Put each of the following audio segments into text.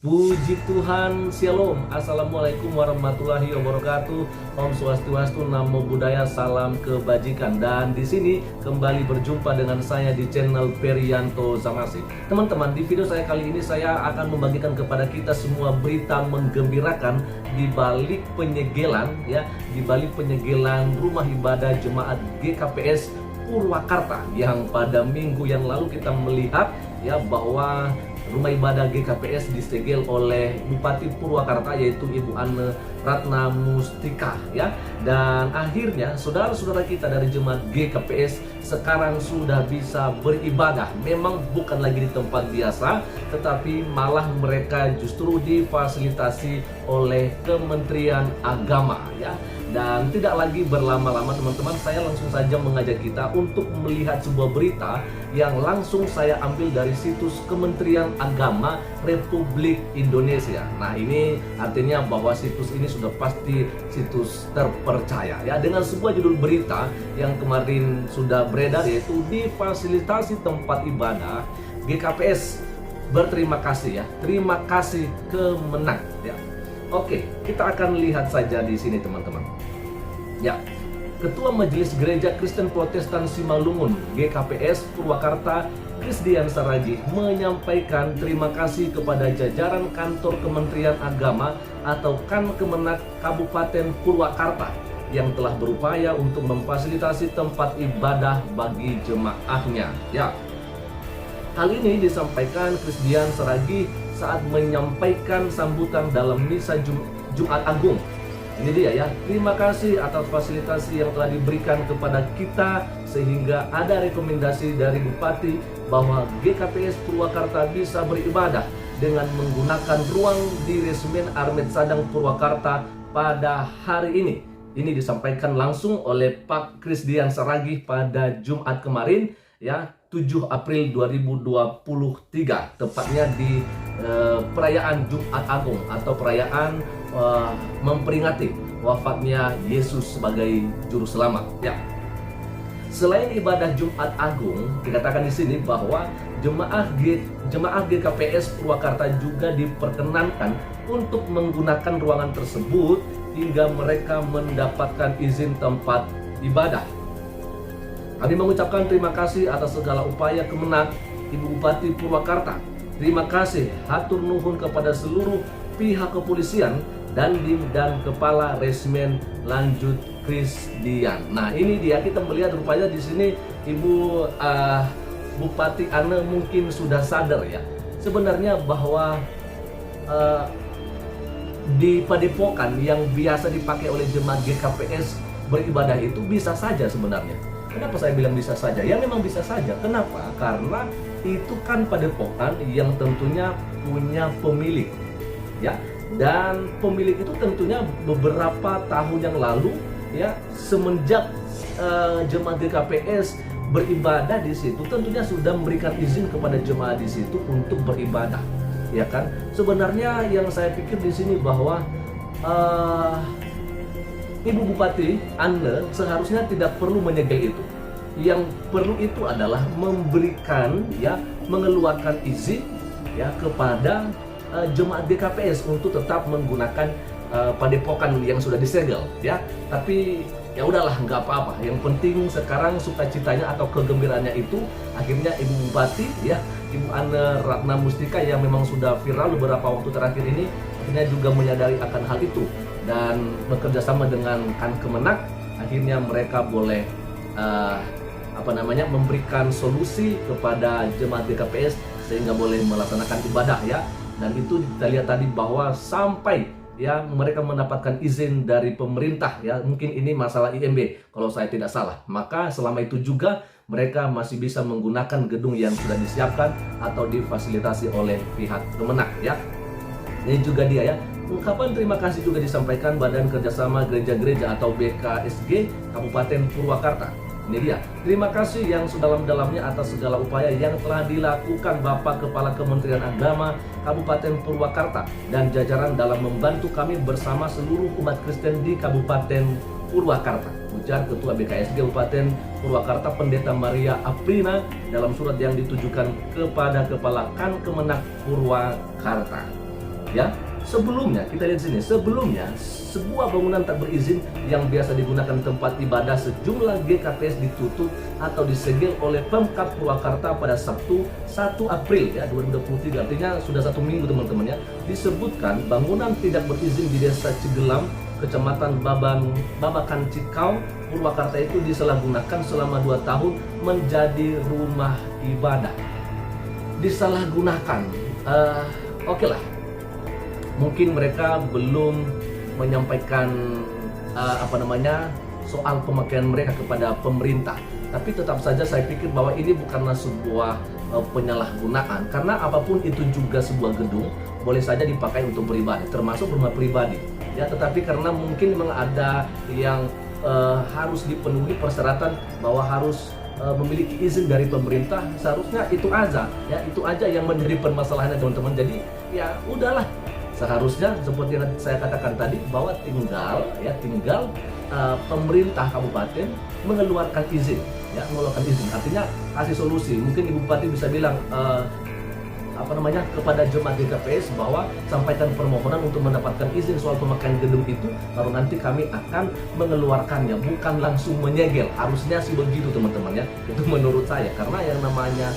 Puji Tuhan, Shalom, Assalamualaikum warahmatullahi wabarakatuh. Om Swastiastu, Namo Buddhaya, salam kebajikan. Dan di sini kembali berjumpa dengan saya di channel Perianto Zamasi. Teman-teman, di video saya kali ini saya akan membagikan kepada kita semua berita menggembirakan di balik penyegelan, di balik penyegelan rumah ibadah jemaat GKPS Purwakarta yang pada minggu yang lalu kita melihat bahwa rumah ibadah GKPS disegel oleh Bupati Purwakarta, yaitu Ibu Anne Ratna Mustika, dan akhirnya saudara-saudara kita dari jemaat GKPS sekarang sudah bisa beribadah. Memang bukan lagi di tempat biasa, tetapi malah mereka justru difasilitasi oleh Kementerian Agama, Dan tidak lagi berlama-lama teman-teman, saya langsung saja mengajak kita untuk melihat sebuah berita yang langsung saya ambil dari situs Kementerian Agama Republik Indonesia. Nah, ini artinya bahwa situs ini sudah pasti situs terpercaya, dengan sebuah judul berita yang kemarin sudah beredar, yaitu difasilitasi tempat ibadah GKPS berterima kasih, terima kasih Kemenang, Oke, kita akan lihat saja di sini teman-teman. Ketua Majelis Gereja Kristen Protestan Simalungun GKPS Purwakarta, Krisdian Saragih, menyampaikan terima kasih kepada jajaran kantor Kementerian Agama atau Kemenak Kabupaten Purwakarta yang telah berupaya untuk memfasilitasi tempat ibadah bagi jemaahnya. Hal ini disampaikan Krisdian Saragih saat menyampaikan sambutan dalam misa Jumat Agung. Ini dia, terima kasih atas fasilitasi yang telah diberikan kepada kita, sehingga ada rekomendasi dari Bupati bahwa GKPS Purwakarta bisa beribadah dengan menggunakan ruang di Resmen Armet Sadang Purwakarta pada hari ini. Ini disampaikan langsung oleh Pak Krisdian Saragih pada Jumat kemarin, 7 April 2023, tepatnya di perayaan Jumat Agung atau perayaan memperingati wafatnya Yesus sebagai juru selamat. Selain ibadah Jumat Agung, dikatakan di sini bahwa jemaah GKPS Purwakarta juga diperkenankan untuk menggunakan ruangan tersebut hingga mereka mendapatkan izin tempat ibadah. Kami mengucapkan terima kasih atas segala upaya Kemenak Ibu Bupati Purwakarta. Terima kasih hatur nuhun kepada seluruh pihak kepolisian dan Kepala Resmen, lanjut Krisdian. Nah, ini dia, kita melihat rupanya di sini Ibu Bupati Anne mungkin sudah sadar, sebenarnya bahwa di padepokan yang biasa dipakai oleh jemaat GKPS beribadah itu bisa saja sebenarnya. Kenapa saya bilang bisa saja? Ya memang bisa saja. Kenapa? Karena itu kan padepokan yang tentunya punya pemilik, dan pemilik itu tentunya beberapa tahun yang lalu, semenjak jemaat GKPS beribadah di situ, tentunya sudah memberikan izin kepada jemaat di situ untuk beribadah, kan? Sebenarnya yang saya pikir di sini bahwa Ibu Bupati Anne seharusnya tidak perlu menyegel itu. Yang perlu itu adalah memberikan, mengeluarkan izin, kepada jemaat GKPS untuk tetap menggunakan padepokan yang sudah disegel, Tapi ya udahlah, nggak apa-apa. Yang penting sekarang sukacitanya atau kegembiraannya itu akhirnya Ibu Bupati, Ibu Anne Ratna Mustika yang memang sudah viral beberapa waktu terakhir ini, akhirnya juga menyadari akan hal itu dan bekerja sama dengan Kemenak, akhirnya mereka boleh memberikan solusi kepada jemaat GKPS sehingga boleh melaksanakan ibadah, dan itu kita lihat tadi bahwa sampai mereka mendapatkan izin dari pemerintah, mungkin ini masalah IMB kalau saya tidak salah, maka selama itu juga mereka masih bisa menggunakan gedung yang sudah disiapkan atau difasilitasi oleh pihak Kemenak, Ini juga dia, ungkapan terima kasih juga disampaikan Badan Kerjasama Gereja-Gereja atau BKSG Kabupaten Purwakarta. Ini dia, terima kasih yang sedalam-dalamnya atas segala upaya yang telah dilakukan Bapak Kepala Kementerian Agama Kabupaten Purwakarta dan jajaran dalam membantu kami bersama seluruh umat Kristen di Kabupaten Purwakarta, ujar Ketua BKSG Kabupaten Purwakarta Pendeta Maria Aprina dalam surat yang ditujukan kepada Kepala Kemenak Purwakarta. Ya, sebelumnya kita lihat sini, sebelumnya sebuah bangunan tak berizin yang biasa digunakan tempat ibadah sejumlah GKPS ditutup atau disegel oleh Pemkab Purwakarta pada Sabtu 1 April ya 2023, artinya sudah 1 minggu teman-teman ya. Disebutkan bangunan tidak berizin di Desa Cigelam, Kecamatan Babakan Cikau, Purwakarta itu disalahgunakan selama 2 tahun menjadi rumah ibadah. Disalahgunakan, oke lah. Mungkin mereka belum menyampaikan soal pemakaian mereka kepada pemerintah. Tapi tetap saja saya pikir bahwa ini bukanlah sebuah penyalahgunaan, karena apapun itu juga sebuah gedung boleh saja dipakai untuk beribadah, termasuk rumah pribadi. Ya, tetapi karena mungkin memang ada yang harus dipenuhi persyaratan bahwa harus memiliki izin dari pemerintah, seharusnya itu aja ya, itu aja yang menjadi permasalahannya teman-teman. Jadi ya udahlah, seharusnya seperti yang saya katakan tadi bahwa tinggal pemerintah kabupaten mengeluarkan izin ya, mengeluarkan izin, artinya kasih solusi. Mungkin Ibu Bupati bisa bilang kepada jemaat GKPS bahwa sampaikan permohonan untuk mendapatkan izin soal pemakaian gedung itu, baru nanti kami akan mengeluarkannya, bukan langsung menyegel. Harusnya sih begitu teman-teman ya, itu menurut saya, karena yang namanya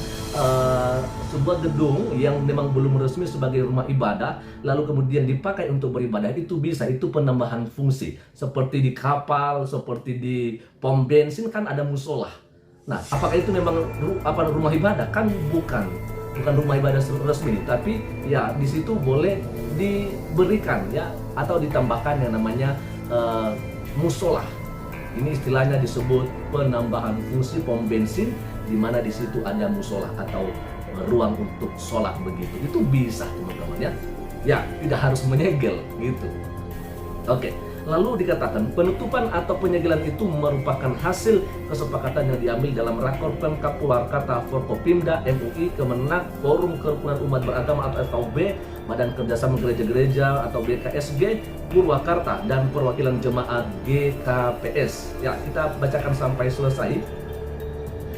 sebuah gedung yang memang belum resmi sebagai rumah ibadah lalu kemudian dipakai untuk beribadah, itu bisa, itu penambahan fungsi. Seperti di kapal, seperti di pom bensin kan ada musola. Nah, apakah itu memang rumah ibadah? Kan bukan rumah ibadah resmi, tapi ya di situ boleh diberikan ya atau ditambahkan yang namanya musola. Ini istilahnya disebut penambahan fungsi pom bensin, di mana di situ ada musola atau ruang untuk sholat begitu. Itu bisa teman-teman ya. Ya, tidak harus menyegel gitu. Oke. Lalu dikatakan penutupan atau penyegelan itu merupakan hasil kesepakatan yang diambil dalam rakor Pemkab Purwakarta, Forkopimda, MUI, Kemenak, Forum Kerukunan Umat Beragama atau FKUB, Badan Kerjasama Gereja-Gereja atau BKSG Purwakarta, dan perwakilan jemaat GKPS. Ya, kita bacakan sampai selesai.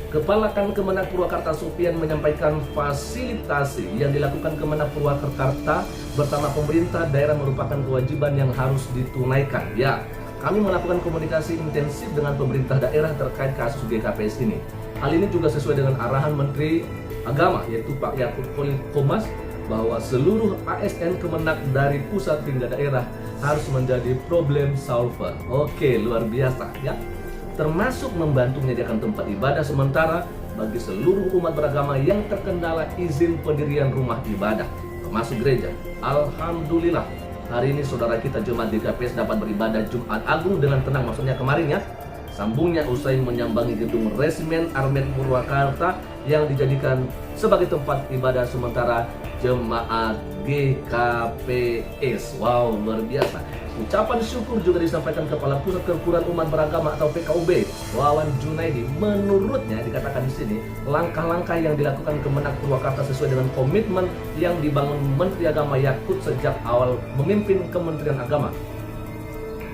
Kepala Kemenak Purwakarta Supian menyampaikan fasilitasi yang dilakukan Kemenak Purwakarta bersama pemerintah daerah merupakan kewajiban yang harus ditunaikan. Ya, kami melakukan komunikasi intensif dengan pemerintah daerah terkait kasus GKPS ini. Hal ini juga sesuai dengan arahan Menteri Agama, yaitu Pak Yakut Komas, bahwa seluruh ASN Kemenak dari pusat hingga daerah harus menjadi problem solver. Oke, luar biasa ya. Termasuk membantu menyediakan tempat ibadah sementara bagi seluruh umat beragama yang terkendala izin pendirian rumah ibadah, termasuk gereja. Alhamdulillah, hari ini saudara kita jemaat GKPS dapat beribadah Jumat Agung dengan tenang, maksudnya kemarin ya. Sambungnya usai menyambangi gedung Resimen Armet Purwakarta yang dijadikan sebagai tempat ibadah sementara jemaat GKPS. Wow, luar biasa. Ucapan syukur juga disampaikan Kepala Pusat Kerukunan Umat Beragama atau PKUB, Wawan Junaidi. Menurutnya dikatakan di sini, langkah-langkah yang dilakukan Kemenak Purwakarta sesuai dengan komitmen yang dibangun Menteri Agama Yakut sejak awal memimpin Kementerian Agama.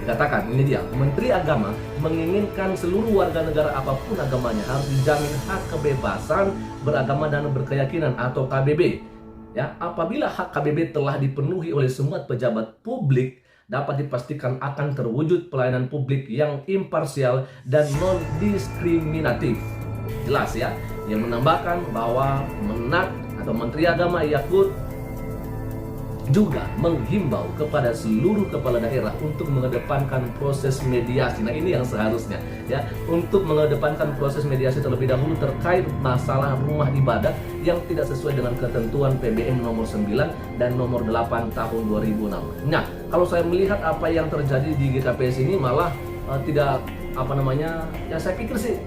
Dikatakan, ini dia, Menteri Agama menginginkan seluruh warga negara apapun agamanya harus dijamin hak kebebasan beragama dan berkeyakinan atau KBB. Ya, apabila hak KBB telah dipenuhi oleh semua pejabat publik, dapat dipastikan akan terwujud pelayanan publik yang imparsial dan non-diskriminatif. Jelas ya, yang menambahkan bahwa Menteri Agama Yakut juga menghimbau kepada seluruh kepala daerah untuk mengedepankan proses mediasi. Nah, ini yang seharusnya ya, untuk mengedepankan proses mediasi terlebih dahulu terkait masalah rumah ibadah yang tidak sesuai dengan ketentuan PBM nomor 9 dan nomor 8 tahun 2006. Nah, kalau saya melihat apa yang terjadi di GKPS ini malah tidak ya saya pikir sih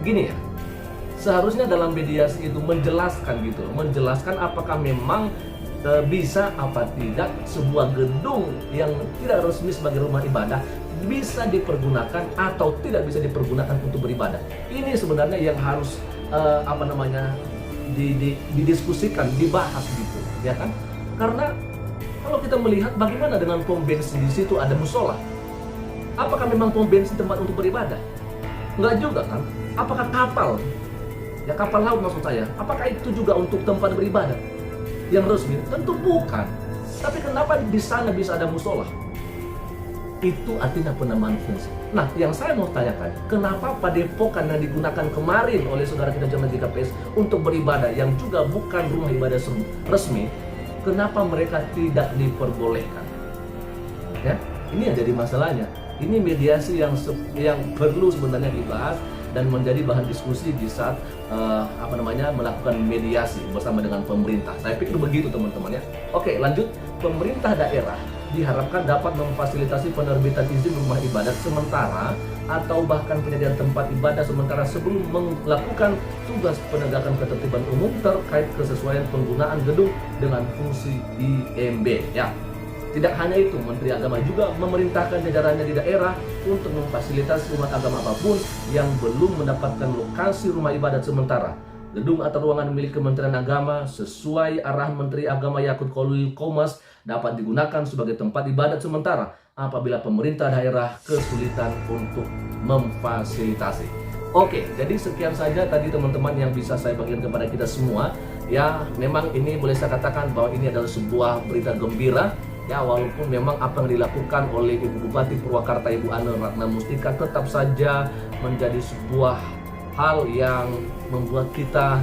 gini ya. Seharusnya dalam mediasi itu menjelaskan apakah memang bisa apa tidak sebuah gedung yang tidak resmi sebagai rumah ibadah bisa dipergunakan atau tidak bisa dipergunakan untuk beribadah. Ini sebenarnya yang harus didiskusikan, dibahas gitu, ya kan? Karena kalau kita melihat bagaimana dengan pom bensin, di situ ada musola. Apakah memang pom bensin tempat untuk beribadah? Enggak juga kan? Apakah kapal? Ya, kapal laut maksud saya. Apakah itu juga untuk tempat beribadah yang resmi? Tentu bukan. Tapi kenapa di sana bisa ada musola? Itu artinya penambahan fungsi. Nah, yang saya mau tanyakan, kenapa padepokan yang digunakan kemarin oleh saudara kita jemaat GKPS untuk beribadah yang juga bukan rumah ibadah resmi, kenapa mereka tidak diperbolehkan? Ya, ini yang jadi masalahnya. Ini mediasi yang perlu sebenarnya dibahas dan menjadi bahan diskusi di saat melakukan mediasi bersama dengan pemerintah. Saya pikir begitu teman-teman ya. Oke, lanjut. Pemerintah daerah diharapkan dapat memfasilitasi penerbitan izin rumah ibadah sementara atau bahkan penyediaan tempat ibadah sementara sebelum melakukan tugas penegakan ketertiban umum terkait kesesuaian penggunaan gedung dengan fungsi IMB. Ya, tidak hanya itu, Menteri Agama juga memerintahkan jajarannya di daerah untuk memfasilitasi umat agama apapun yang belum mendapatkan lokasi rumah ibadat sementara. Gedung atau ruangan milik Kementerian Agama sesuai arahan Menteri Agama Yakut Khalil Qomas dapat digunakan sebagai tempat ibadat sementara apabila pemerintah daerah kesulitan untuk memfasilitasi. Oke, jadi sekian saja tadi teman-teman yang bisa saya bagikan kepada kita semua. Ya, memang ini boleh saya katakan bahwa ini adalah sebuah berita gembira. Ya, walaupun memang apa yang dilakukan oleh Ibu Bupati Purwakarta, Ibu Ane Ratna Mustika tetap saja menjadi sebuah hal yang membuat kita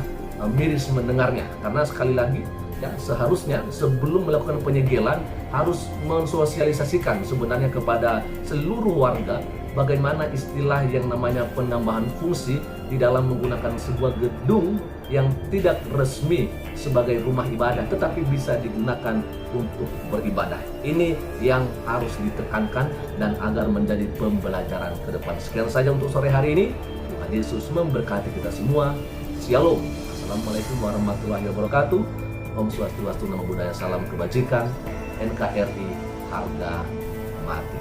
miris mendengarnya. Karena sekali lagi, ya, seharusnya sebelum melakukan penyegelan harus mensosialisasikan sebenarnya kepada seluruh warga bagaimana istilah yang namanya penambahan fungsi di dalam menggunakan sebuah gedung yang tidak resmi sebagai rumah ibadah tetapi bisa digunakan untuk beribadah. Ini yang harus ditekankan dan agar menjadi pembelajaran ke depan. Sekian saja untuk sore hari ini. Tuhan Yesus memberkati kita semua. Shalom. Assalamualaikum warahmatullahi wabarakatuh. Om Swastiastu, Namo Buddhaya, salam kebajikan. NKRI harga mati.